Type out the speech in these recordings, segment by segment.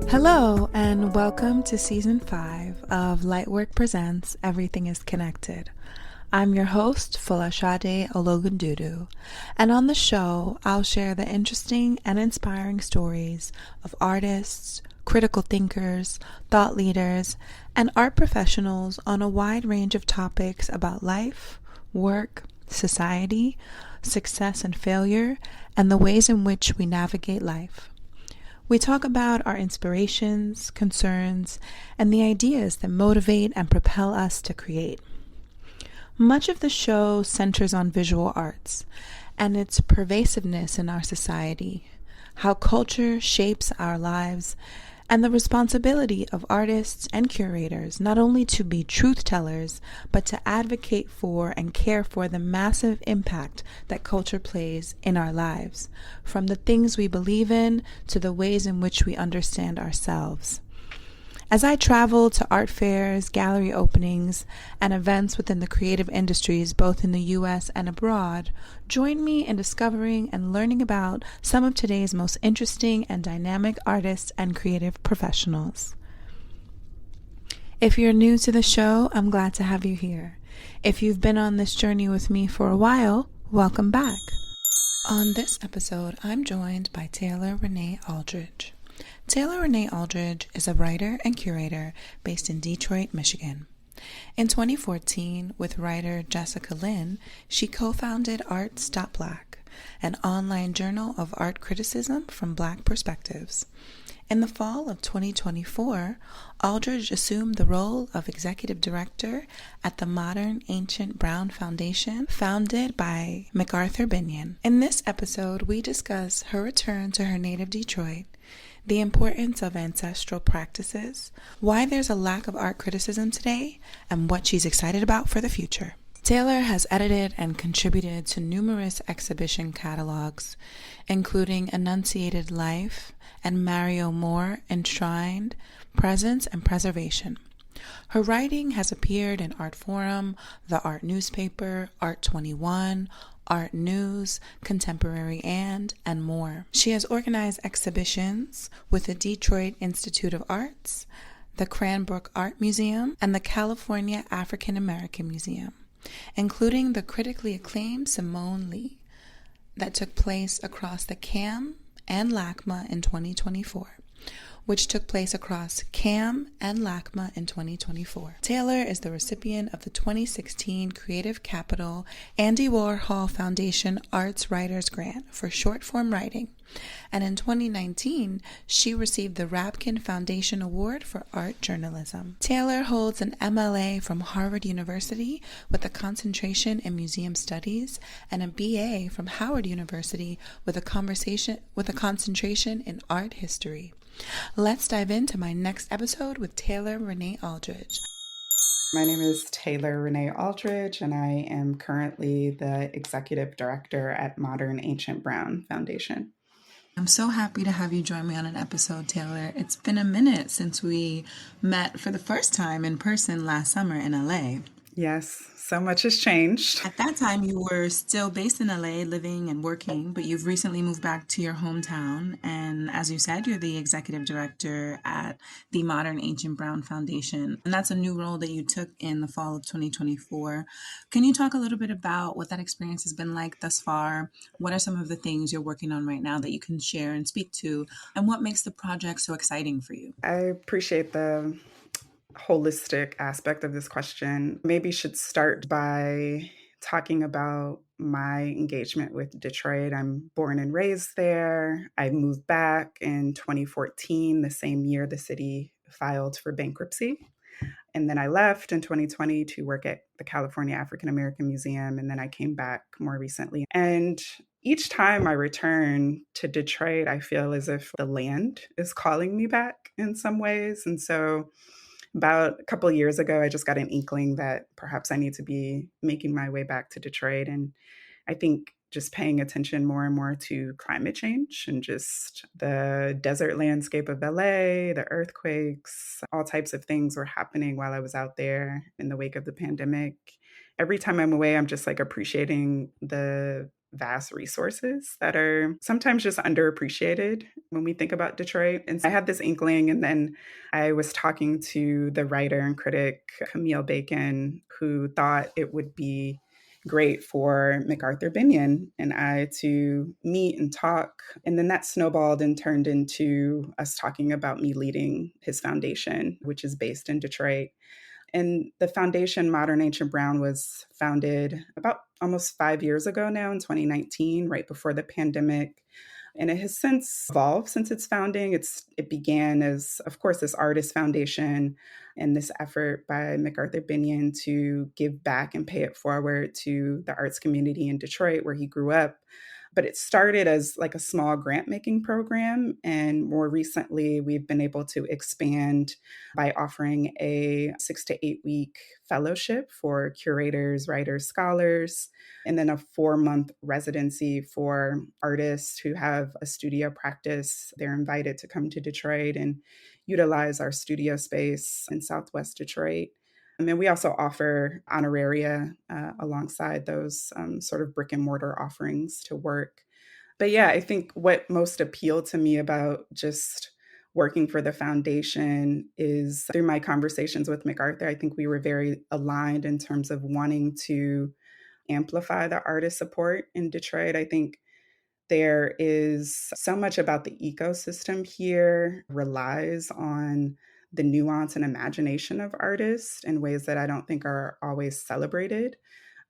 Hello, and welcome to Season 5 of Lightwork Presents Everything is Connected. I'm your host, Folasade Ologundudu, and on the show, I'll share the interesting and inspiring stories of artists, critical thinkers, thought leaders, and art professionals on a wide range of topics about life, work, society, success and failure, and the ways in which we navigate life. We talk about our inspirations, concerns, and the ideas that motivate and propel us to create. Much of the show centers on visual arts and its pervasiveness in our society, how culture shapes our lives, and the responsibility of artists and curators not only to be truth tellers, but to advocate for and care for the massive impact that culture plays in our lives, from the things we believe in to the ways in which we understand ourselves. As I travel to art fairs, gallery openings, and events within the creative industries both in the U.S. and abroad, join me in discovering and learning about some of today's most interesting and dynamic artists and creative professionals. If you're new to the show, I'm glad to have you here. If you've been on this journey with me for a while, welcome back. On this episode, I'm joined by Taylor Renee Aldridge. Taylor Renee Aldridge is a writer and curator based in Detroit, Michigan. In 2014, with writer Jessica Lynn, she co-founded Art Stop Black, an online journal of art criticism from Black perspectives. In the fall of 2024, Aldridge assumed the role of executive director at the Modern Ancient Brown Foundation, founded by MacArthur Binion. In this episode, we discuss her return to her native Detroit, the importance of ancestral practices, why there's a lack of art criticism today, and what she's excited about for the future. Taylor has edited and contributed to numerous exhibition catalogs, including Enunciated Life and Mario Moore Enshrined, Presence and Preservation. Her writing has appeared in Art Forum, The Art Newspaper, Art 21, Art News, Contemporary and more. She has organized exhibitions with the Detroit Institute of Arts, the Cranbrook Art Museum, and the California African American Museum, including the critically acclaimed Simone Lee that took place across the CAM and LACMA in 2024. Which took place across CAM and LACMA in 2024. Taylor is the recipient of the 2016 Creative Capital Andy Warhol Foundation Arts Writers Grant for short-form writing, and in 2019, she received the Rabkin Foundation Award for Art Journalism. Taylor holds an MLA from Harvard University with a concentration in museum studies and a BA from Howard University with a concentration in art history. Let's dive into my next episode with Taylor Renee Aldridge. My name is Taylor Renee Aldridge, and I am currently the executive director at Modern Ancient Brown Foundation. I'm so happy to have you join me on an episode, Taylor. It's been a minute since we met for the first time in person last summer in LA. Yes, so much has changed. At that time, you were still based in LA, living and working, but you've recently moved back to your hometown. And as you said, you're the executive director at the Modern Ancient Brown Foundation. And that's a new role that you took in the fall of 2024. Can you talk a little bit about what that experience has been like thus far? What are some of the things you're working on right now that you can share and speak to? And what makes the project so exciting for you? I appreciate the holistic aspect of this question. Maybe should start by talking about my engagement with Detroit. I'm born and raised there. I moved back in 2014, the same year the city filed for bankruptcy. And then I left in 2020 to work at the California African American Museum. And then I came back more recently. And each time I return to Detroit, I feel as if the land is calling me back in some ways. And so about a couple of years ago, I just got an inkling that perhaps I need to be making my way back to Detroit. And I think just paying attention more and more to climate change and just the desert landscape of LA, the earthquakes, all types of things were happening while I was out there in the wake of the pandemic. Every time I'm away, I'm just like appreciating the vast resources that are sometimes just underappreciated when we think about Detroit. And so I had this inkling, and then I was talking to the writer and critic Camille Bacon, who thought it would be great for MacArthur Binion and I to meet and talk. And then that snowballed and turned into us talking about me leading his foundation, which is based in Detroit. And the foundation, Modern Ancient Brown, was founded about almost 5 years ago now in 2019, right before the pandemic. And it has since evolved since its founding. It began as, of course, this artist foundation and this effort by MacArthur Binion to give back and pay it forward to the arts community in Detroit, where he grew up. But it started as like a small grant making program. And more recently, we've been able to expand by offering a 6 to 8 week fellowship for curators, writers, scholars, and then a 4 month residency for artists who have a studio practice. They're invited to come to Detroit and utilize our studio space in Southwest Detroit. And then we also offer honoraria alongside those sort of brick and mortar offerings to work. But yeah, I think what most appealed to me about just working for the foundation is through my conversations with MacArthur, I think we were very aligned in terms of wanting to amplify the artist support in Detroit. I think there is so much about the ecosystem here relies on the nuance and imagination of artists in ways that I don't think are always celebrated.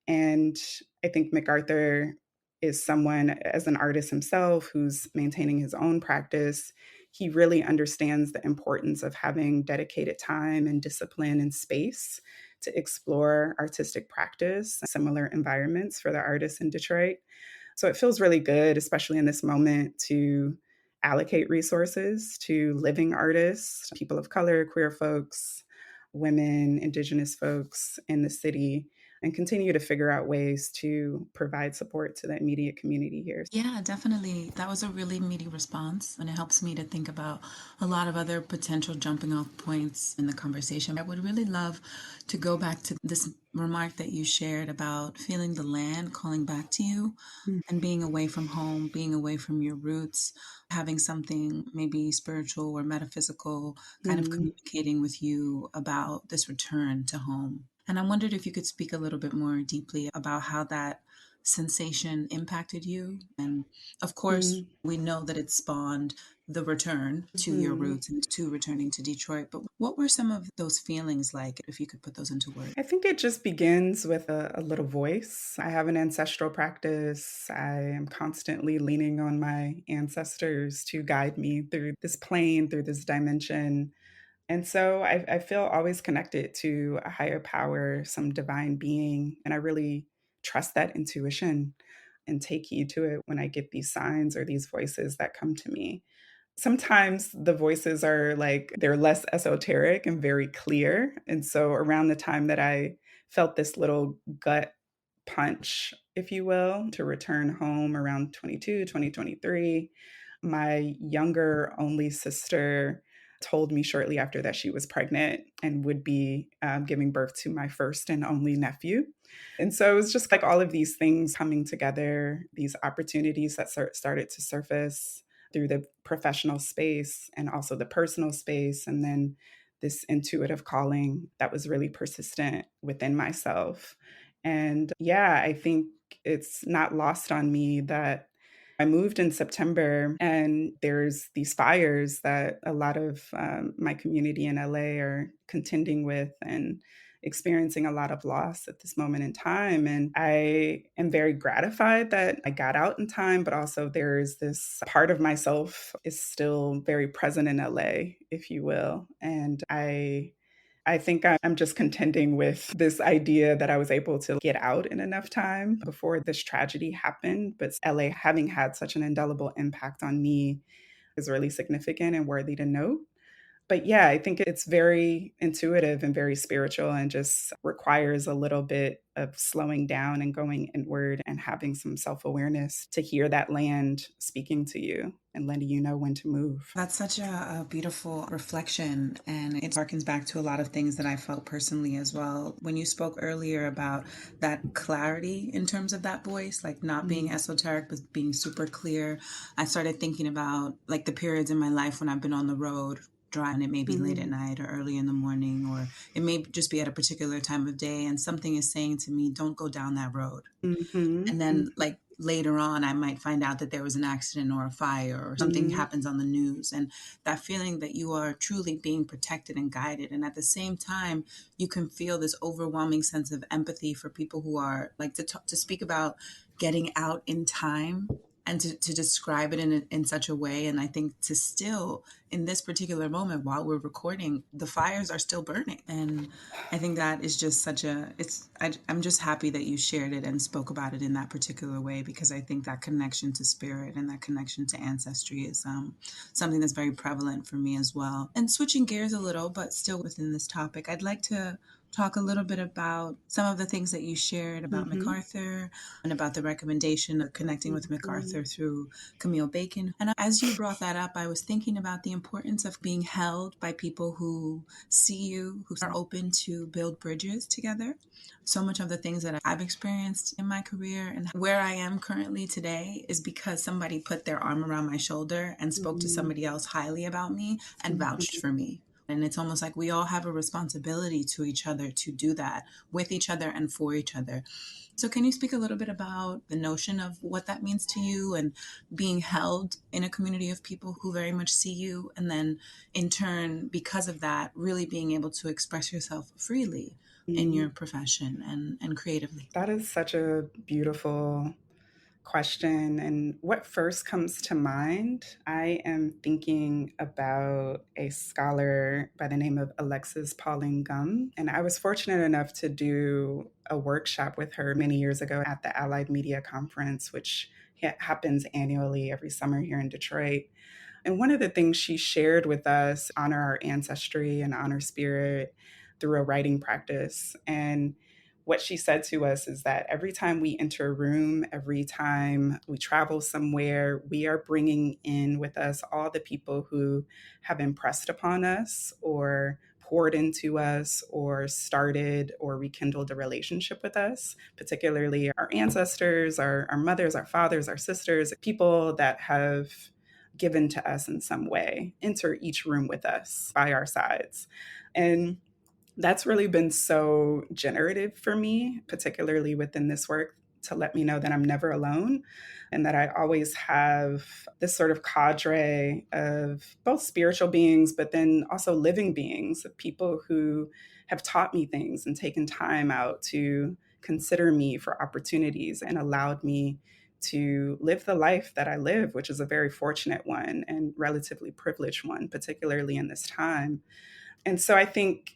And I think MacArthur is someone, as an artist himself, who's maintaining his own practice. He really understands the importance of having dedicated time and discipline and space to explore artistic practice, similar environments for the artists in Detroit. So it feels really good, especially in this moment, to allocate resources to living artists, people of color, queer folks, women, Indigenous folks in the city, and continue to figure out ways to provide support to the immediate community here. Yeah, definitely. That was a really meaty response, and it helps me to think about a lot of other potential jumping off points in the conversation. I would really love to go back to this remark that you shared about feeling the land calling back to you and being away from home, being away from your roots, having something maybe spiritual or metaphysical kind of Mm-hmm. communicating with you about this return to home. And I wondered if you could speak a little bit more deeply about how that sensation impacted you. And of course, we know that it spawned the return to your Mm-hmm. roots and to returning to Detroit. But what were some of those feelings like, if you could put those into words? I think it just begins with a little voice. I have an ancestral practice. I am constantly leaning on my ancestors to guide me through this plane, through this dimension. And so I feel always connected to a higher power, some divine being. And I really trust that intuition and take heed to it when I get these signs or these voices that come to me. Sometimes the voices are like, they're less esoteric and very clear. And so around the time that I felt this little gut punch, if you will, to return home around 2023, my younger only sister told me shortly after that she was pregnant and would be giving birth to my first and only nephew. And so it was just like all of these things coming together, these opportunities that started to surface through the professional space and also the personal space. And then this intuitive calling that was really persistent within myself. And yeah, I think it's not lost on me that I moved in September, and there's these fires that a lot of my community in LA are contending with and experiencing a lot of loss at this moment in time. And I am very gratified that I got out in time, but also there's this part of myself is still very present in LA, if you will. And I think I'm just contending with this idea that I was able to get out in enough time before this tragedy happened. But LA having had such an indelible impact on me is really significant and worthy to note. But yeah, I think it's very intuitive and very spiritual and just requires a little bit of slowing down and going inward and having some self awareness to hear that land speaking to you and letting you know when to move. That's such a beautiful reflection, and it harkens back to a lot of things that I felt personally as well. When you spoke earlier about that clarity in terms of that voice, like not being esoteric, but being super clear, I started thinking about like the periods in my life when I've been on the road driving. It may be late at night or early in the morning, or it may just be at a particular time of day, and something is saying to me, don't go down that road. And then like later on, I might find out that there was an accident or a fire or something happens on the news. And that feeling that you are truly being protected and guided. And at the same time, you can feel this overwhelming sense of empathy for people who are like to speak about getting out in time and to describe it in such a way. And I think to still, in this particular moment while we're recording, the fires are still burning. And I think that is just such a, I'm just happy that you shared it and spoke about it in that particular way, because I think that connection to spirit and that connection to ancestry is something that's very prevalent for me as well. And switching gears a little, but still within this topic, I'd like to talk a little bit about some of the things that you shared about MacArthur and about the recommendation of connecting with MacArthur through Camille Bacon. And as you brought that up, I was thinking about the importance of being held by people who see you, who are open to build bridges together. So much of the things that I've experienced in my career and where I am currently today is because somebody put their arm around my shoulder and spoke to somebody else highly about me and vouched for me. And it's almost like we all have a responsibility to each other to do that with each other and for each other. So can you speak a little bit about the notion of what that means to you and being held in a community of people who very much see you, and then in turn, because of that, really being able to express yourself freely in your profession and creatively? That is such a beautiful question. And what first comes to mind, I am thinking about a scholar by the name of Alexis Pauline Gum. And I was fortunate enough to do a workshop with her many years ago at the Allied Media Conference, which happens annually every summer here in Detroit. And one of the things she shared with us, honor our ancestry and honor spirit through a writing practice. And what she said to us is that every time we enter a room, every time we travel somewhere, we are bringing in with us all the people who have impressed upon us or poured into us or started or rekindled a relationship with us, particularly our ancestors, our mothers, our fathers, our sisters, people that have given to us in some way, enter each room with us by our sides. And that's really been so generative for me, particularly within this work, to let me know that I'm never alone and that I always have this sort of cadre of both spiritual beings, but then also living beings, of people who have taught me things and taken time out to consider me for opportunities and allowed me to live the life that I live, which is a very fortunate one and relatively privileged one, particularly in this time. And so I think,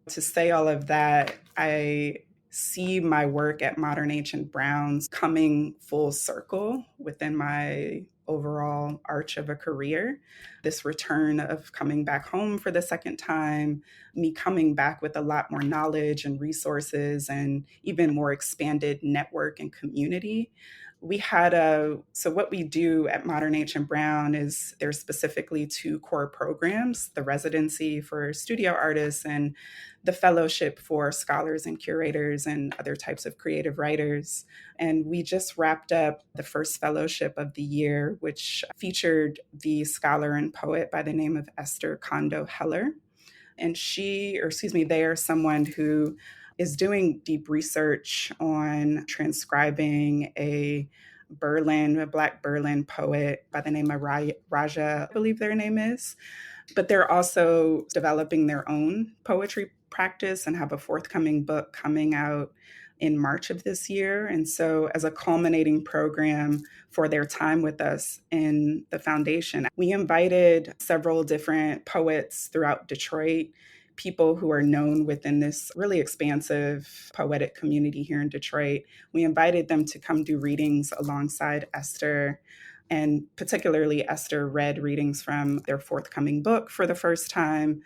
to say all of that, I see my work at Modern Ancient Browns coming full circle within my overall arch of a career. This return of coming back home for the second time, me coming back with a lot more knowledge and resources and even more expanded network and community. So what we do at Modern Ancient Brown is there's specifically two core programs: the residency for studio artists and the fellowship for scholars and curators and other types of creative writers. And we just wrapped up the first fellowship of the year, which featured the scholar and poet by the name of Esther Kondo Heller. And they are someone who is doing deep research on transcribing a Black Berlin poet by the name of Raja, I believe their name is. But they're also developing their own poetry practice and have a forthcoming book coming out in March of this year. And so, as a culminating program for their time with us in the foundation, we invited several different poets throughout Detroit, people who are known within this really expansive poetic community here in Detroit. We invited them to come do readings alongside Esther And particularly, Esther read readings from their forthcoming book for the first time.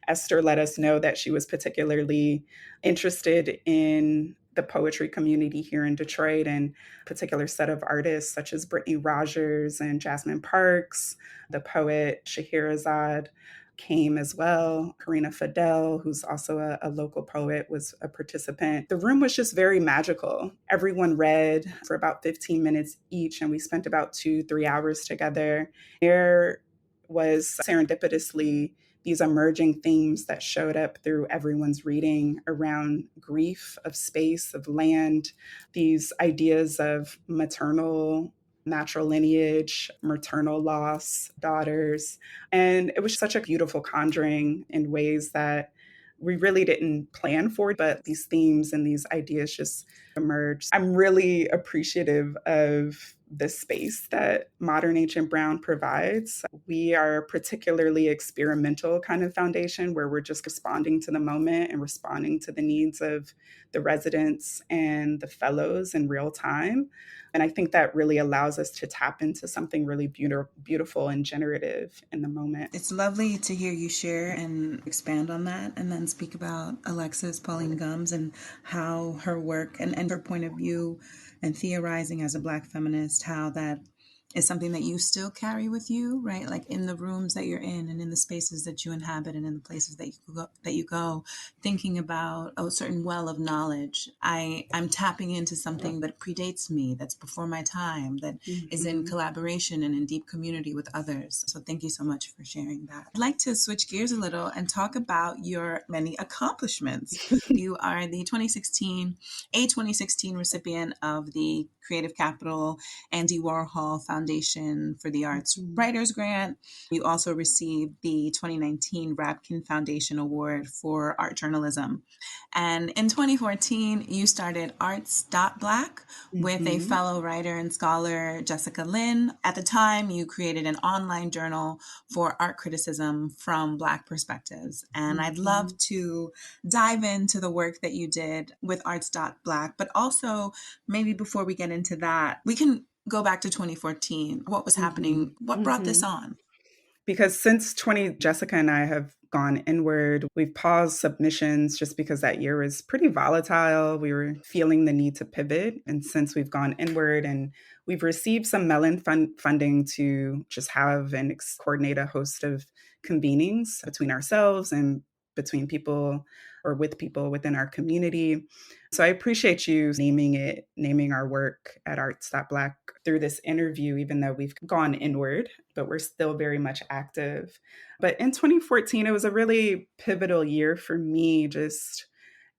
Esther let us know that she was particularly interested in the poetry community here in Detroit and a particular set of artists such as Brittany Rogers and Jasmine Parks. The poet Scheherazade came as well. Karina Fidel, who's also a local poet, was a participant. The room was just very magical. Everyone read for about 15 minutes each, and we spent about 2-3 hours together. There was serendipitously these emerging themes that showed up through everyone's reading around grief, of space, of land, these ideas of maternal natural lineage, maternal loss, daughters. And it was such a beautiful conjuring in ways that we really didn't plan for, but these themes and these ideas just emerged. I'm really appreciative of the space that Modern Ancient Brown provides. We are a particularly experimental kind of foundation where we're just responding to the moment and responding to the needs of the residents and the fellows in real time. And I think that really allows us to tap into something really beautiful and generative in the moment. It's lovely to hear you share and expand on that, and then speak about Alexis Pauline Gumbs and how her work and her point of view and theorizing as a Black feminist, how that is something that you still carry with you, right? Like in the rooms that you're in and in the spaces that you inhabit and in the places that you go, thinking about a certain well of knowledge. I'm tapping into something that predates me, that's before my time, that is in collaboration and in deep community with others. So thank you so much for sharing that. I'd like to switch gears a little and talk about your many accomplishments. You are the 2016 recipient of the Creative Capital Andy Warhol Foundation for the Arts Writers Grant. You also received the 2019 Rabkin Foundation Award for Art Journalism. And in 2014, you started Arts.Black with a fellow writer and scholar, Jessica Lynn. At the time, you created an online journal for art criticism from Black perspectives. And I'd love to dive into the work that you did with Arts.Black, but also maybe before we get into that, we can go back to 2014. What was happening? What brought this on? Because since Jessica and I have gone inward, we've paused submissions just because that year was pretty volatile. We were feeling the need to pivot. And since we've gone inward and we've received some Mellon funding to just have and coordinate a host of convenings between ourselves and between people or with people within our community. So I appreciate you naming our work at Arts.Black through this interview, even though we've gone inward, but we're still very much active. But in 2014, it was a really pivotal year for me, just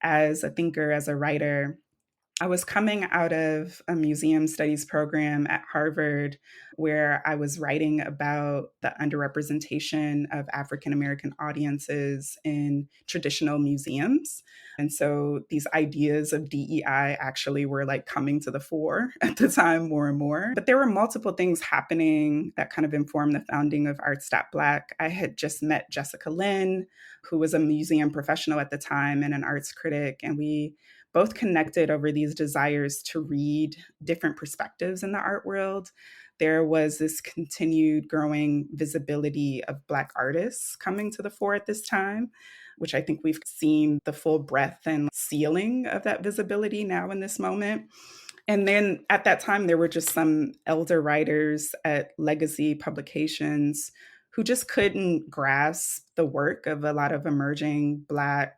as a thinker, as a writer. I was coming out of a museum studies program at Harvard where I was writing about the underrepresentation of African American audiences in traditional museums. And so these ideas of DEI actually were like coming to the fore at the time more and more. But there were multiple things happening that kind of informed the founding of Arts.Black. I had just met Jessica Lynn, who was a museum professional at the time and an arts critic, and we both connected over these desires to read different perspectives in the art world. There was this continued growing visibility of Black artists coming to the fore at this time, which I think we've seen the full breadth and ceiling of that visibility now in this moment. And then at that time, there were just some elder writers at Legacy Publications who just couldn't grasp the work of a lot of emerging Black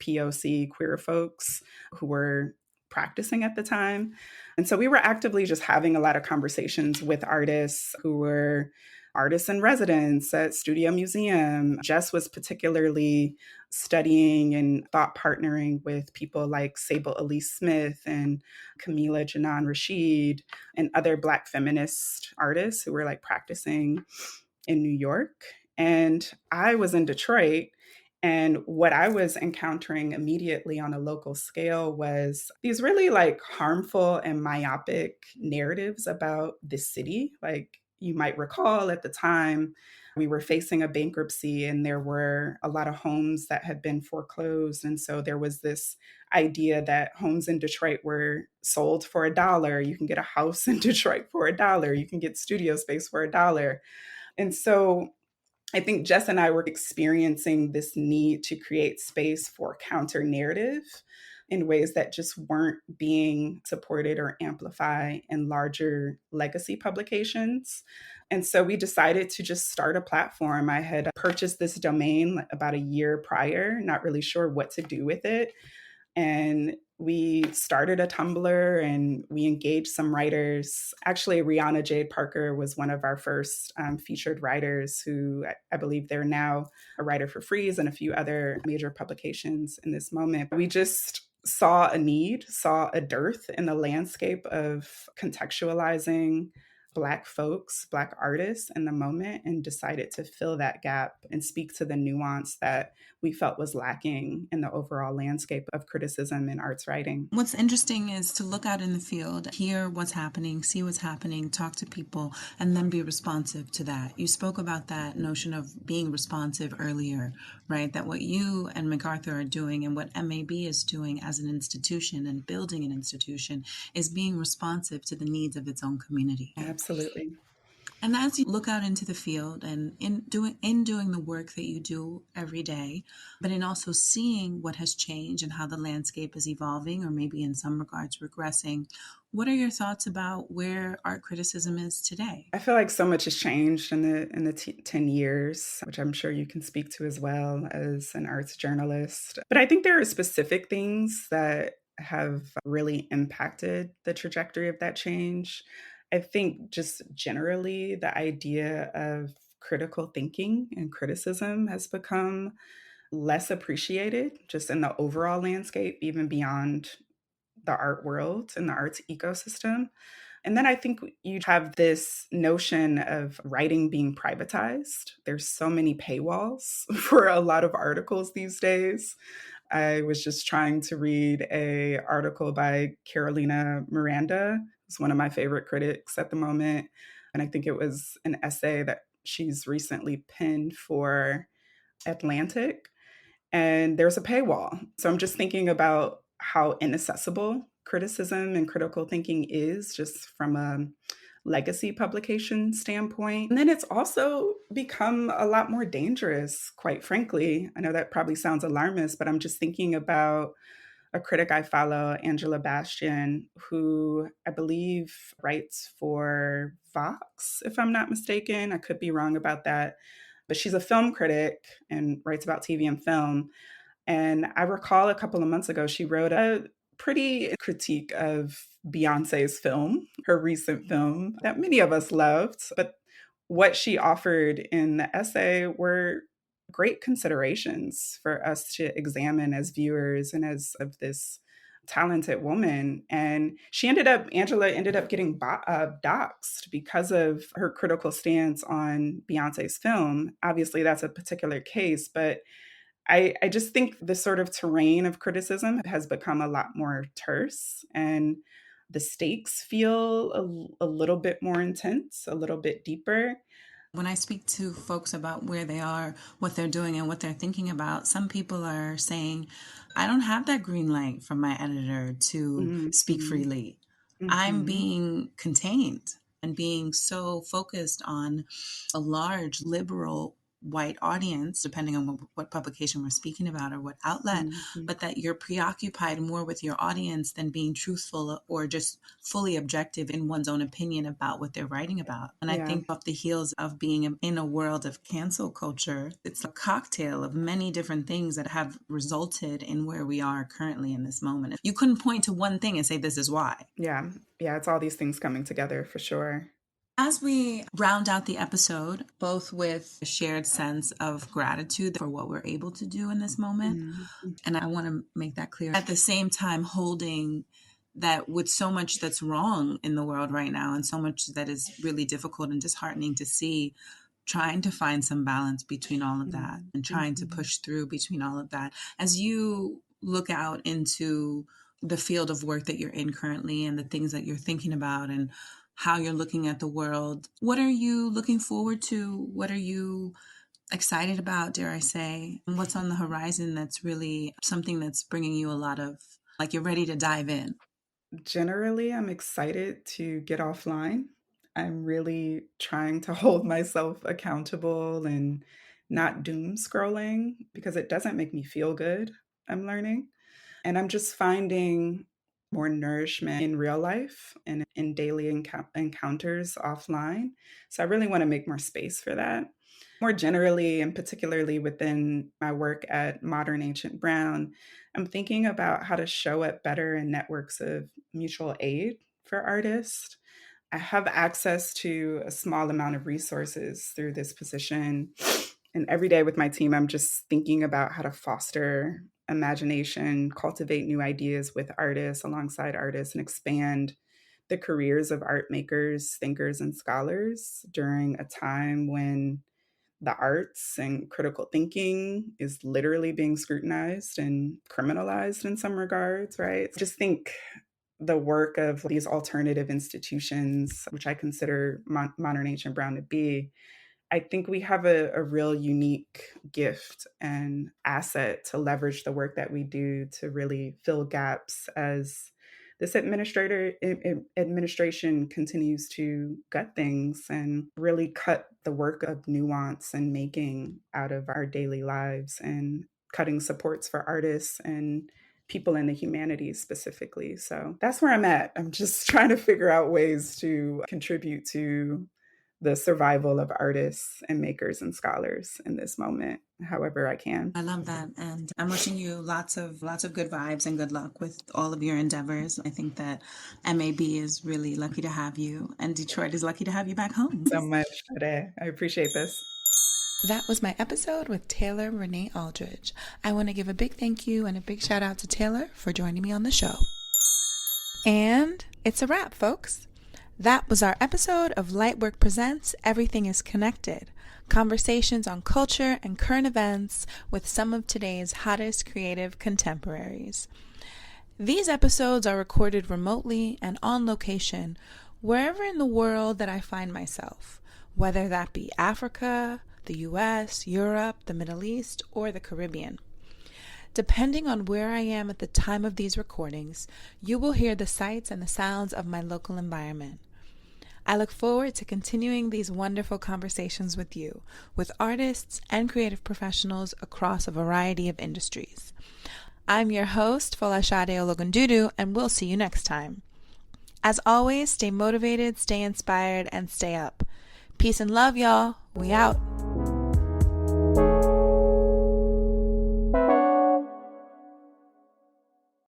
POC queer folks who were practicing at the time. And so we were actively just having a lot of conversations with artists who were artists in residence at Studio Museum. Jess was particularly studying and thought partnering with people like Sable Elise Smith and Camila Janan Rashid and other Black feminist artists who were like practicing in New York. And I was in Detroit. And what I was encountering immediately on a local scale was these really like harmful and myopic narratives about this city. Like, you might recall at the time, we were facing a bankruptcy and there were a lot of homes that had been foreclosed. And so there was this idea that homes in Detroit were sold for $1. You can get a house in Detroit for $1. You can get studio space for $1. And so I think Jess and I were experiencing this need to create space for counter narrative in ways that just weren't being supported or amplified in larger legacy publications. And so we decided to just start a platform. I had purchased this domain about a year prior, not really sure what to do with it. And we started a Tumblr and we engaged some writers. Actually, Rihanna Jade Parker was one of our first featured writers who I believe they're now a writer for Freeze and a few other major publications in this moment. We just saw a need, saw a dearth in the landscape of contextualizing Black folks, Black artists in the moment, and decided to fill that gap and speak to the nuance that we felt was lacking in the overall landscape of criticism in arts writing. What's interesting is to look out in the field, hear what's happening, see what's happening, talk to people, and then be responsive to that. You spoke about that notion of being responsive earlier, right? That what you and MacArthur are doing and what MAB is doing as an institution and building an institution is being responsive to the needs of its own community. Absolutely. And as you look out into the field and in doing the work that you do every day, but in also seeing what has changed and how the landscape is evolving, or maybe in some regards regressing, what are your thoughts about where art criticism is today? I feel like so much has changed in the 10 years, which I'm sure you can speak to as well as an arts journalist. But I think there are specific things that have really impacted the trajectory of that change. I think just generally the idea of critical thinking and criticism has become less appreciated just in the overall landscape, even beyond the art world and the arts ecosystem. And then I think you have this notion of writing being privatized. There's so many paywalls for a lot of articles these days. I was just trying to read a article by Carolina Miranda, who's one of my favorite critics at the moment. And I think it was an essay that she's recently penned for Atlantic. And there's a paywall. So I'm just thinking about how inaccessible criticism and critical thinking is just from a legacy publication standpoint. And then it's also become a lot more dangerous, quite frankly. I know that probably sounds alarmist, but I'm just thinking about a critic I follow, Angela Bastian, who I believe writes for Vox, if I'm not mistaken. I could be wrong about that. But she's a film critic and writes about TV and film. And I recall a couple of months ago, she wrote a pretty critique of Beyonce's film, her recent film that many of us loved. But what she offered in the essay were great considerations for us to examine as viewers and as of this talented woman. And Angela ended up getting doxxed because of her critical stance on Beyonce's film. Obviously, that's a particular case, but I just think the sort of terrain of criticism has become a lot more terse, and the stakes feel a little bit more intense, a little bit deeper. When I speak to folks about where they are, what they're doing, and what they're thinking about, some people are saying, I don't have that green light from my editor to speak freely. I'm being contained and being so focused on a large liberal white audience, depending on what publication we're speaking about or what outlet, but that you're preoccupied more with your audience than being truthful or just fully objective in one's own opinion about what they're writing about. And I think off the heels of being in a world of cancel culture, it's a cocktail of many different things that have resulted in where we are currently in this moment. You couldn't point to one thing and say, this is why. Yeah, it's all these things coming together for sure. As we round out the episode, both with a shared sense of gratitude for what we're able to do in this moment, and I want to make that clear, at the same time holding that with so much that's wrong in the world right now and so much that is really difficult and disheartening to see, trying to find some balance between all of that and trying to push through between all of that. As you look out into the field of work that you're in currently and the things that you're thinking about and how you're looking at the world. What are you looking forward to? What are you excited about, dare I say? And what's on the horizon that's really something that's bringing you a lot of, like, you're ready to dive in? Generally, I'm excited to get offline. I'm really trying to hold myself accountable and not doom scrolling because it doesn't make me feel good. I'm learning. And I'm just finding more nourishment in real life and in daily encounters offline. So I really want to make more space for that. More generally, and particularly within my work at Modern Ancient Brown, I'm thinking about how to show up better in networks of mutual aid for artists. I have access to a small amount of resources through this position. And every day with my team, I'm just thinking about how to foster imagination, cultivate new ideas with artists, alongside artists, and expand the careers of art makers, thinkers, and scholars during a time when the arts and critical thinking is literally being scrutinized and criminalized in some regards, right? Just think the work of these alternative institutions, which I consider Modern Ancient Brown to be, I think we have a real unique gift and asset to leverage the work that we do to really fill gaps as this administration continues to gut things and really cut the work of nuance and making out of our daily lives, and cutting supports for artists and people in the humanities specifically. So that's where I'm at. I'm just trying to figure out ways to contribute to the survival of artists and makers and scholars in this moment, however I can. I love that. And I'm wishing you lots of good vibes and good luck with all of your endeavors. I think that MAB is really lucky to have you, and Detroit is lucky to have you back home. So much today. I appreciate this. That was my episode with Taylor Renee Aldridge. I want to give a big thank you and a big shout out to Taylor for joining me on the show. And it's a wrap, folks. That was our episode of Lightwork Presents Everything is Connected. Conversations on culture and current events with some of today's hottest creative contemporaries. These episodes are recorded remotely and on location wherever in the world that I find myself, whether that be Africa, the US, Europe, the Middle East, or the Caribbean. Depending on where I am at the time of these recordings, you will hear the sights and the sounds of my local environment. I look forward to continuing these wonderful conversations with you, with artists and creative professionals across a variety of industries. I'm your host, Folasade Ologundudu, and we'll see you next time. As always, stay motivated, stay inspired, and stay up. Peace and love, y'all. We out.